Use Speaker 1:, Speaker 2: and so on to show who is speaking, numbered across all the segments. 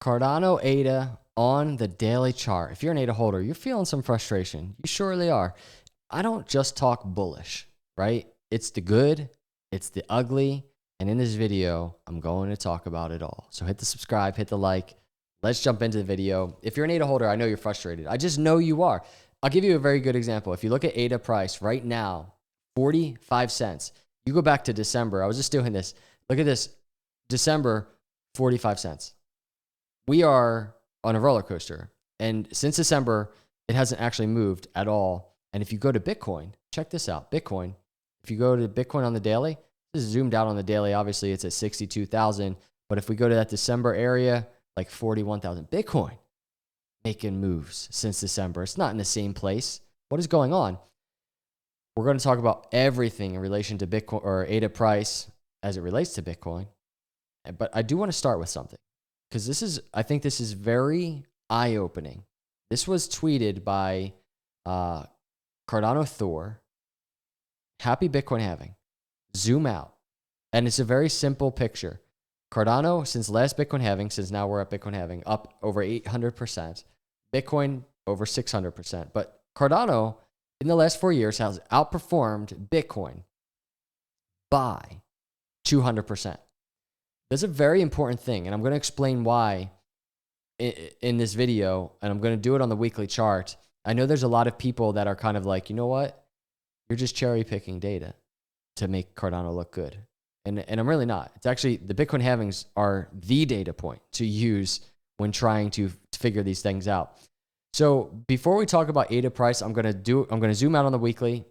Speaker 1: Cardano ADA on the daily chart. If you're an ADA holder, you're feeling some frustration. You surely are. I don't just talk bullish, right? It's the good, it's the ugly, and in this video, I'm going to talk about it all. So hit the subscribe, hit the like. Let's jump into the video. If you're an ADA holder, I know you're frustrated. I just know you are. I'll give you a very good example. If you look at ADA price right now, 45 cents. You go back to December. I was just doing this. Look at this. December, 45 cents. We are on a roller coaster. And since December, it hasn't actually moved at all. And if you go to Bitcoin, check this out. Bitcoin, if you go to Bitcoin on the daily, this is zoomed out on the daily. Obviously, it's at 62,000. But if we go to that December area, like 41,000. Bitcoin making moves since December. It's not in the same place. What is going on? We're going to talk about everything in relation to Bitcoin or ADA price as it relates to Bitcoin. But I do want to start with something because I think this is very eye-opening. This was tweeted by Cardano Thor. Happy Bitcoin halving. Zoom out. And it's a very simple picture. Cardano, since last Bitcoin halving, since now we're at Bitcoin halving, up over 800%. Bitcoin over 600%. But Cardano, in the last 4 years, has outperformed Bitcoin by 200%. That's a very important thing, and I'm going to explain why in this video, and I'm going to do it on the weekly chart. I know there's a lot of people that are kind of like, you know what? You're just cherry picking data to make Cardano look good. And I'm really not. It's actually, the Bitcoin halvings are the data point to use when trying to figure these things out. So before we talk about ADA price, I'm going to zoom out on the weekly.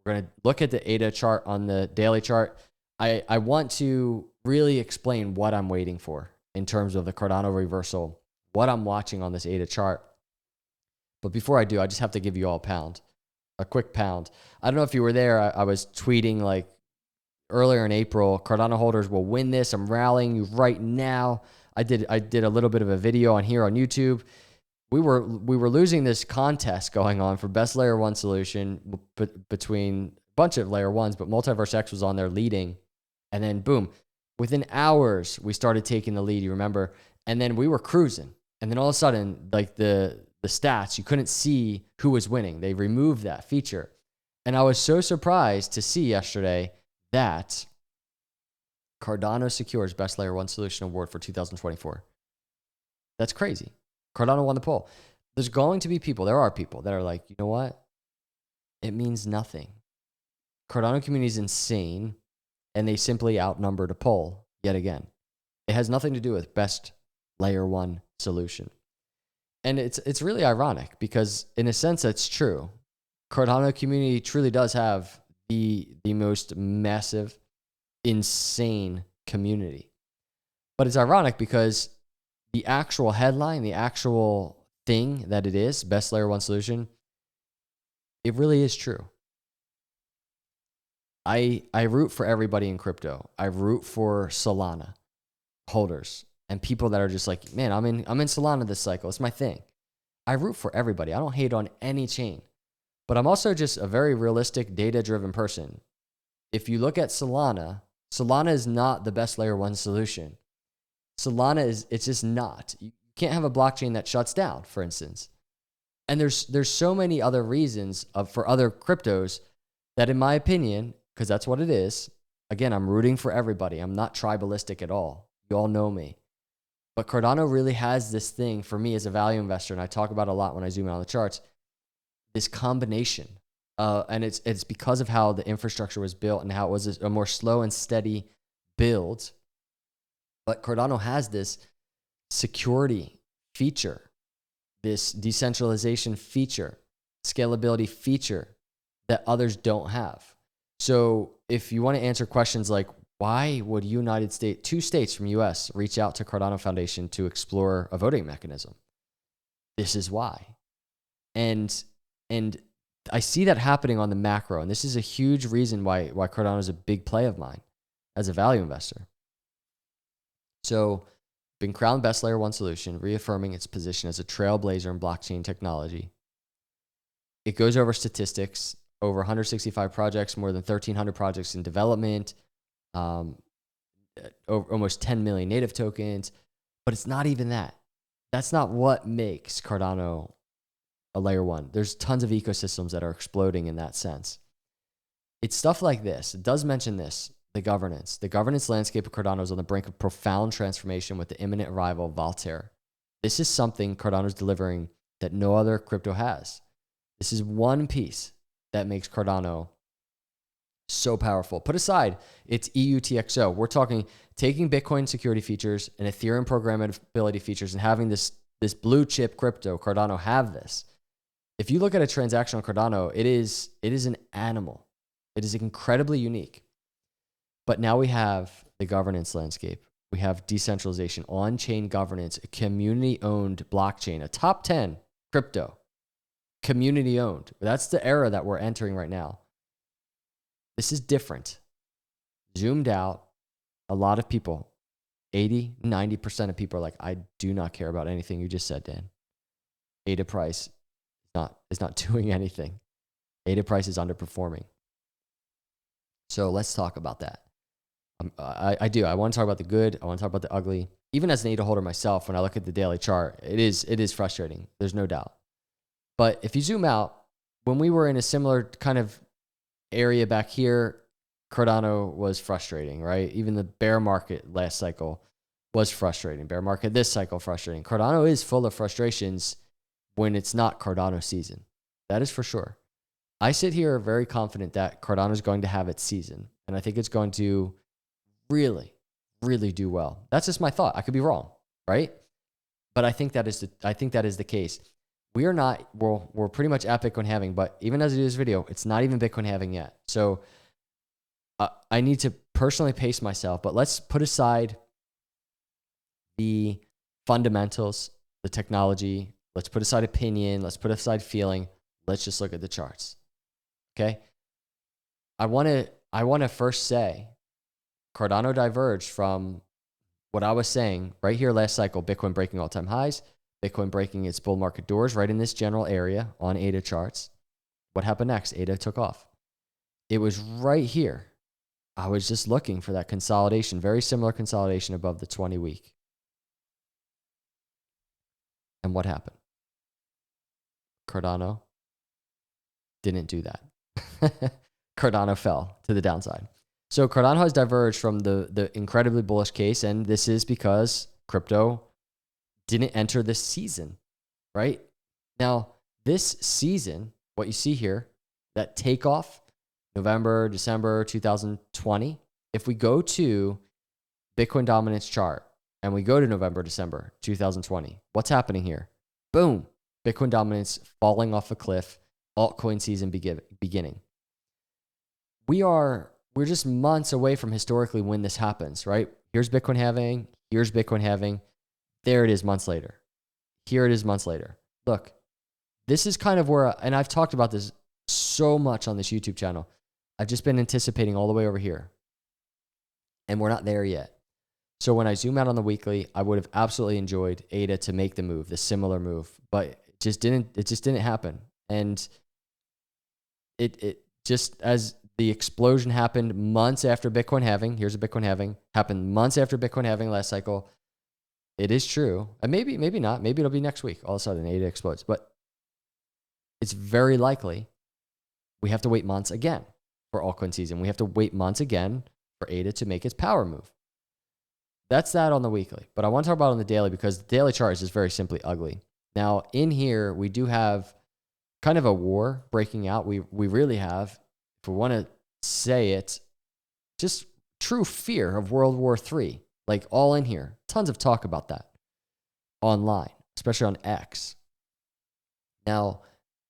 Speaker 1: We're going to look at the ADA chart on the daily chart. I want to really explain what I'm waiting for in terms of the Cardano reversal, what I'm watching on this ADA chart. But before I do, I just have to give you all a quick pound. I don't know if you were there. I was tweeting like earlier in April, Cardano holders will win this. I'm rallying you right now. I did a little bit of a video on here on YouTube. We were losing this contest going on for best layer one solution between a bunch of layer ones, but Multiverse X was on there leading. And then boom, within hours, we started taking the lead, you remember? And then we were cruising. And then all of a sudden, like the stats, you couldn't see who was winning. They removed that feature. And I was so surprised to see yesterday that Cardano secures Best Layer 1 Solution Award for 2024. That's crazy. Cardano won the poll. There are people that are like, you know what? It means nothing. Cardano community is insane, and they simply outnumbered a poll yet again. It has nothing to do with Best Layer 1 Solution. And it's really ironic because in a sense that's true. Cardano community truly does have the most massive, insane community. But it's ironic because the actual headline, the actual thing that it is, Best Layer 1 Solution, it really is true. I root for everybody in crypto. I root for Solana holders and people that are just like, man, I'm in Solana this cycle. It's my thing. I root for everybody. I don't hate on any chain. But I'm also just a very realistic, data-driven person. If you look at Solana is not the best layer one solution. It's just not. You can't have a blockchain that shuts down, for instance. And there's so many other reasons for other cryptos that, in my opinion, because that's what it is, again, I'm rooting for everybody. I'm not tribalistic at all. You all know me. But Cardano really has this thing for me as a value investor, and I talk about it a lot when I zoom in on the charts, this combination. And it's because of how the infrastructure was built and how it was a more slow and steady build. But Cardano has this security feature, this decentralization feature, scalability feature that others don't have. So if you want to answer questions like, why would two states from US reach out to Cardano Foundation to explore a voting mechanism? This is why. And I see that happening on the macro, and this is a huge reason why Cardano is a big play of mine as a value investor. So, been crowned best layer one solution, reaffirming its position as a trailblazer in blockchain technology. It goes over statistics, over 165 projects, more than 1,300 projects in development, almost 10 million native tokens. But it's not even that. That's not what makes Cardano a layer one. There's tons of ecosystems that are exploding in that sense. It's stuff like this. It does mention this, the governance. The governance landscape of Cardano is on the brink of profound transformation with the imminent arrival of Voltaire. This is something Cardano is delivering that no other crypto has. This is one piece that makes Cardano so powerful. Put aside its EUTXO. We're talking taking Bitcoin security features and Ethereum programmability features and having this blue chip crypto, Cardano, have this. If you look at a transaction on Cardano, it is an animal. It is incredibly unique. But now we have the governance landscape. We have decentralization, on-chain governance, a community-owned blockchain, a top 10 crypto, community-owned. That's the era that we're entering right now. This is different. Zoomed out, a lot of people, 80, 90% of people are like, I do not care about anything you just said, Dan. ADA price is not doing anything. ADA price is underperforming. So let's talk about that. I do. I want to talk about the good. I want to talk about the ugly. Even as an ADA holder myself, when I look at the daily chart, it is frustrating. There's no doubt. But if you zoom out, when we were in a similar kind of area back here, Cardano was frustrating, right? Even the bear market last cycle was frustrating. Bear market this cycle, frustrating. Cardano is full of frustrations when it's not Cardano season. That is for sure. I sit here very confident that Cardano is going to have its season, and I think it's going to really, really do well. That's just my thought. I could be wrong, right? But I think that is the case. We're pretty much at Bitcoin halving, but even as I do this video, it's not even Bitcoin halving yet. So I need to personally pace myself, but let's put aside the fundamentals, the technology. Let's put aside opinion. Let's put aside feeling. Let's just look at the charts. Okay. I want to first say Cardano diverged from what I was saying right here last cycle, Bitcoin breaking all-time highs, Bitcoin breaking its bull market doors right in this general area on ADA charts. What happened next? ADA took off. It was right here. I was just looking for that consolidation, very similar consolidation above the 20-week. And what happened? Cardano didn't do that. Cardano fell to the downside. So Cardano has diverged from the incredibly bullish case, and this is because crypto didn't enter this season, right? Now, this season, what you see here, that takeoff, November, December 2020, if we go to Bitcoin dominance chart and we go to November, December 2020, what's happening here? Boom, Bitcoin dominance falling off a cliff, altcoin season beginning. We're just months away from historically when this happens, right? Here's Bitcoin halving. Here's Bitcoin halving. There it is months later. Here it is months later. Look, this is kind of where, and I've talked about this so much on this YouTube channel. I've just been anticipating all the way over here. And we're not there yet. So when I zoom out on the weekly, I would have absolutely enjoyed ADA to make the move, the similar move, but it just didn't happen. And it just, as the explosion happened months after Bitcoin halving, here's a Bitcoin halving, happened months after Bitcoin halving last cycle. It is true. And maybe not. Maybe it'll be next week. All of a sudden, ADA explodes. But it's very likely we have to wait months again for altcoin season. We have to wait months again for ADA to make its power move. That's that on the weekly. But I want to talk about on the daily because the daily chart is just very simply ugly. Now, in here, we do have kind of a war breaking out. We really have, if we want to say it, just true fear of World War III. Like all in here. Tons of talk about that online, especially on X. Now,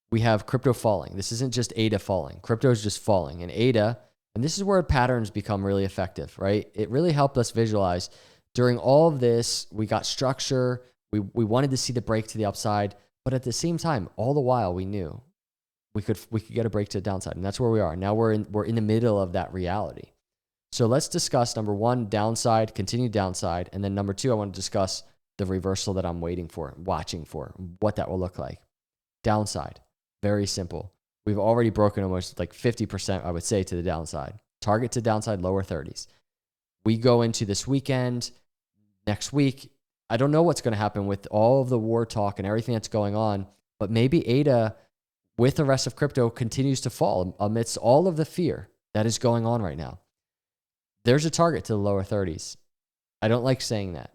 Speaker 1: we have crypto falling. This isn't just ADA falling. Crypto is just falling. And ADA, and this is where patterns become really effective, right? It really helped us visualize during all of this, we got structure. We wanted to see the break to the upside. But at the same time, all the while we knew we could get a break to the downside. And that's where we are. Now we're in the middle of that reality. So let's discuss number one, downside, continued downside. And then number two, I want to discuss the reversal that I'm waiting for, watching for, what that will look like. Downside, very simple. We've already broken almost like 50%, I would say, to the downside. Target to downside, lower 30s. We go into this weekend, next week, I don't know what's going to happen with all of the war talk and everything that's going on, but maybe ADA with the rest of crypto continues to fall amidst all of the fear that is going on right now. There's a target to the lower 30s. I don't like saying that.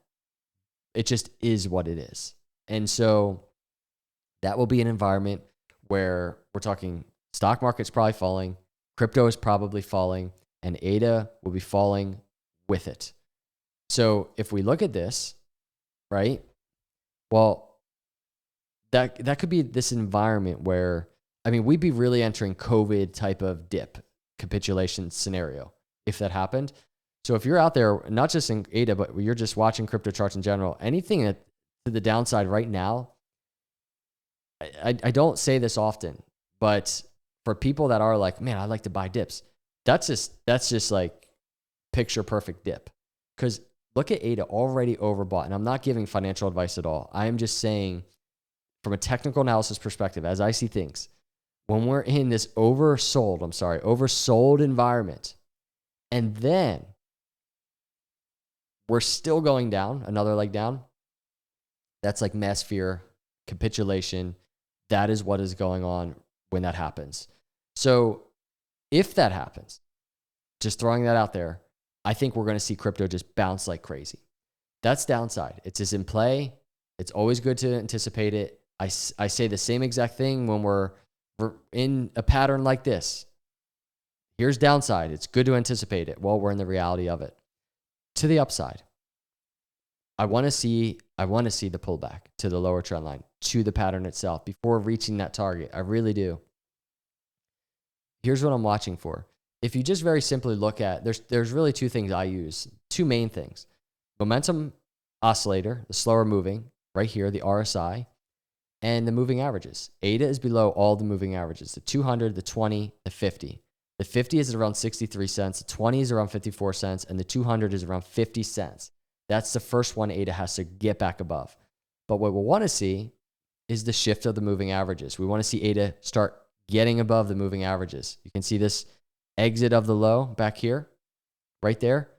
Speaker 1: It just is what it is. And so that will be an environment where we're talking stock market's probably falling, crypto is probably falling, and ADA will be falling with it. So if we look at this, right? Well, that could be this environment where, I mean, we'd be really entering COVID type of dip capitulation scenario if that happened. So if you're out there, not just in ADA, but you're just watching crypto charts in general, anything that to the downside right now, I don't say this often, but for people that are like, man, I like to buy dips, that's just like picture perfect dip. Because look at ADA already overbought. And I'm not giving financial advice at all. I am just saying from a technical analysis perspective, as I see things, when we're in this oversold environment, and then we're still going down, another leg down, that's like mass fear, capitulation. That is what is going on when that happens. So if that happens, just throwing that out there, I think we're going to see crypto just bounce like crazy. That's downside. It's just in play. It's always good to anticipate it. I say the same exact thing when we're in a pattern like this. Here's downside. It's good to anticipate it while we're in the reality of it. To the upside, I want to see the pullback to the lower trend line, to the pattern itself before reaching that target. I really do. Here's what I'm watching for. If you just very simply look at, there's really two things I use, two main things. Momentum oscillator, the slower moving, right here, the RSI, and the moving averages. ADA is below all the moving averages, the 200, the 20, the 50. The 50 is around 63 cents, the 20 is around 54 cents, and the 200 is around 50 cents. That's the first one ADA has to get back above. But what we'll want to see is the shift of the moving averages. We want to see ADA start getting above the moving averages. You can see this exit of the low back here, right there,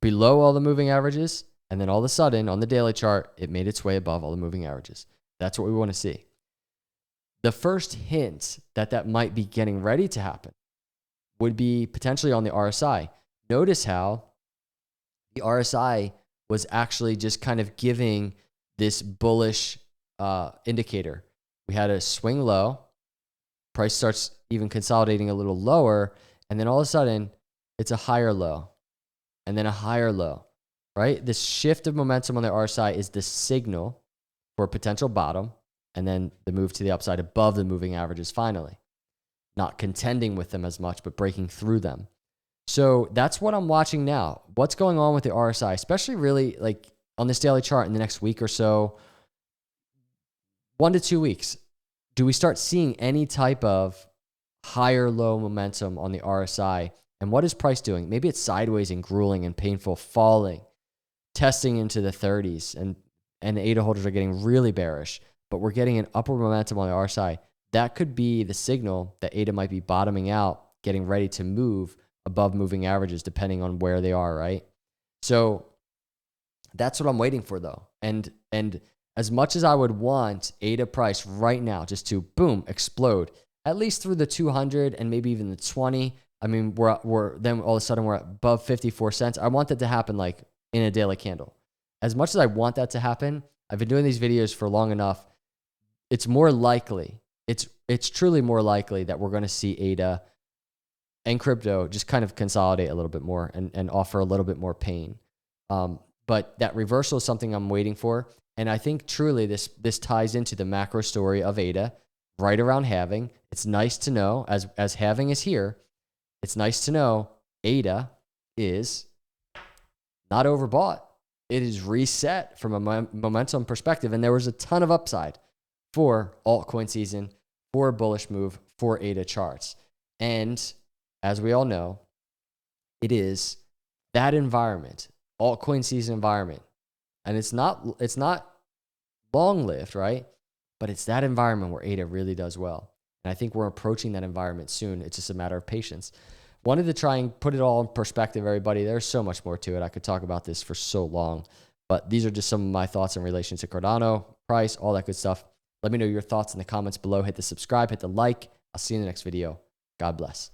Speaker 1: below all the moving averages. And then all of a sudden on the daily chart, it made its way above all the moving averages. That's what we want to see. The first hint that might be getting ready to happen would be potentially on the RSI. Notice how the RSI was actually just kind of giving this bullish indicator. We had a swing low, price starts even consolidating a little lower, and then all of a sudden it's a higher low, and then a higher low, right? This shift of momentum on the RSI is the signal for a potential bottom, and then the move to the upside above the moving averages finally. Not contending with them as much, but breaking through them. So that's what I'm watching now. What's going on with the RSI, especially really like on this daily chart in the next week or so, 1 to 2 weeks. Do we start seeing any type of higher low momentum on the RSI? And what is price doing? Maybe it's sideways and grueling and painful, falling, testing into the 30s, and the ADA holders are getting really bearish, but we're getting an upward momentum on the RSI. That could be the signal that ADA might be bottoming out, getting ready to move above moving averages, depending on where they are, right? So that's what I'm waiting for, though. And as much as I would want ADA price right now just to boom, explode, at least through the 200 and maybe even the 20. I mean, we're then all of a sudden we're above 54 cents. I want that to happen like in a daily candle. As much as I want that to happen, I've been doing these videos for long enough. It's more likely, it's truly more likely that we're going to see ADA and crypto just kind of consolidate a little bit more and offer a little bit more pain. But that reversal is something I'm waiting for. And I think truly this ties into the macro story of ADA right around halving. It's nice to know as halving is here, it's nice to know ADA is not overbought. It is reset from a momentum perspective. And there was a ton of upside for altcoin season, for a bullish move, for ADA charts. And as we all know, it is that environment, altcoin season environment. And it's not long-lived, right? But it's that environment where ADA really does well. And I think we're approaching that environment soon. It's just a matter of patience. Wanted to try and put it all in perspective, everybody. There's so much more to it. I could talk about this for so long. But these are just some of my thoughts in relation to Cardano, price, all that good stuff. Let me know your thoughts in the comments below. Hit the subscribe, hit the like. I'll see you in the next video. God bless.